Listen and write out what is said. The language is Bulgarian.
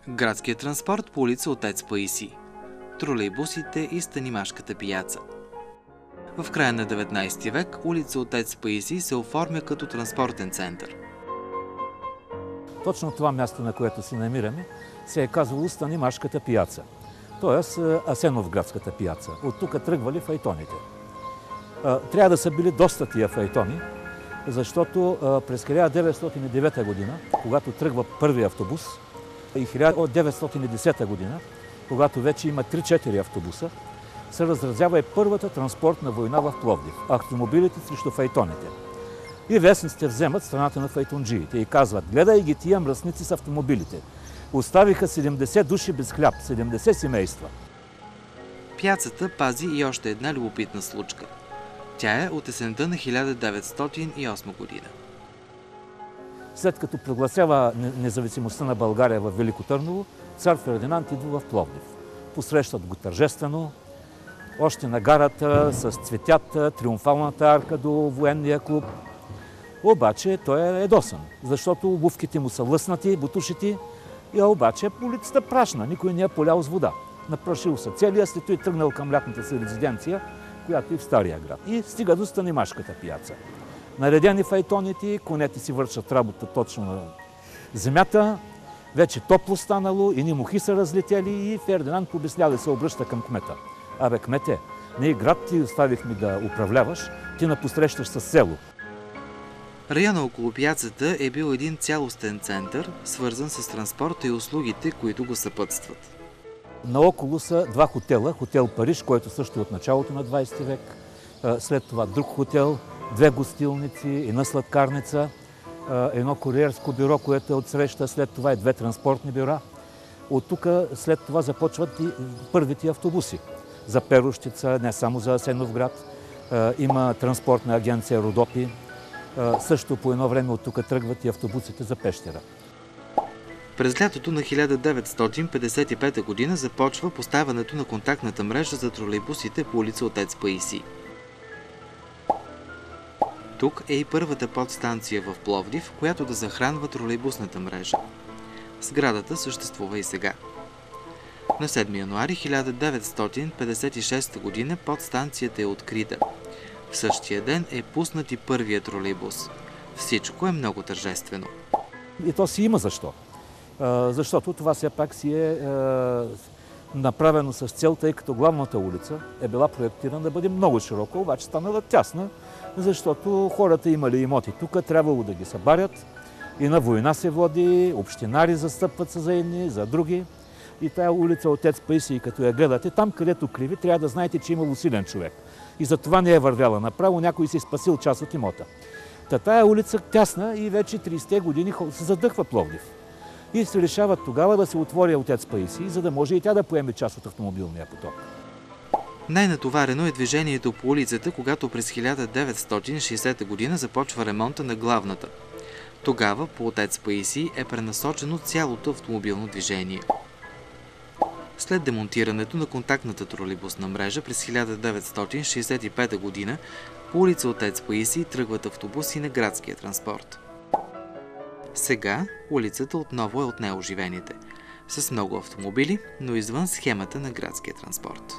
Градският транспорт по улица Отец Паисий, тролейбусите и Станимашката пияца. В края на 19 век улица Отец Паисий се оформя като транспортен център. Точно това място, на което се намираме, се е казвало Станимашката пияца, т.е. Асеновградската пияца. От тук тръгвали файтоните. Трябва да са били доста тия файтони, защото през 1909 година, когато тръгва първи автобус, и 1910 година, когато вече има 3-4 автобуса, се разразява и първата транспортна война в Пловдив – автомобилите срещу файтоните. И вестниците вземат страната на файтонджиите и казват: гледай ги тия мръсници с автомобилите. Оставиха 70 души без хляб, 70 семейства. Пяцата пази и още една любопитна случка. Тя е от есента на 1908 година. След като прогласява независимостта на България в Велико Търново, цар Фердинанд идва в Пловдив. Посрещат го тържествено, още на гарата с цветята, триумфалната арка до военния клуб. Обаче той е ядосан, защото обувките му са лъснати, бутушите, и обаче улицата прашна, никой не е полял с вода. Напрашил се целия, след той тръгнал към лятната си резиденция, която е в Стария град. И стига до Станимашката пияца. Наредени файтоните, конете си вършат работа точно на земята, вече топло станало, и мухи са разлетели, и Фердинанд побеснял и се обръща към кмета. Абе, кмете, ние град ти оставихме да управляваш, ти напосрещаш с село. Района около пяцата е бил един цялостен център, свързан с транспорта и услугите, които го съпътстват. Наоколо са два хотела. Хотел Париж, който също е от началото на 20 век. След това друг хотел, две гостилници, една сладкарница, едно куриерско бюро, което е отсреща, след това и две транспортни бюра. От тук след това започват и първите автобуси за Перущица, не само за Асеновград. Има транспортна агенция Родопи. Също по едно време от тук тръгват и автобусите за Пещера. През лятото на 1955 година започва поставянето на контактната мрежа за тролейбусите по улица Отец Паисий. Тук е и първата подстанция в Пловдив, която да захранва тролейбусната мрежа. Сградата съществува и сега. На 7 януари 1956 година подстанцията е открита. В същия ден е пуснат и първият тролейбус. Всичко е много тържествено. И то си има защо. Защото това все пак си е направено с цел, тъй като главната улица е била проектирана да бъде много широка, обаче станала тясна, защото хората имали имоти тук, трябвало да ги събарят. И на война се води, общинари застъпват се за едни, за други. И тая улица Отец Паисий, като я гледате, там където криви, трябва да знаете, че имало силен човек. И за това не е вървяла направо, някой си спасил част от имота. Тая улица тясна и вече 30-те години се задъхва Пловдив. И се решава тогава да се отвори Отец Паисий, за да може и тя да поеме част от автомобилния поток. Най-натоварено е движението по улицата, когато през 1960 година започва ремонта на главната. Тогава по Отец Паисий е пренасочено цялото автомобилно движение. След демонтирането на контактната тролейбусна мрежа през 1965 година по улица Отец Паисий тръгват автобуси на градския транспорт. Сега улицата отново е от неоживените, с много автомобили, но извън схемата на градския транспорт.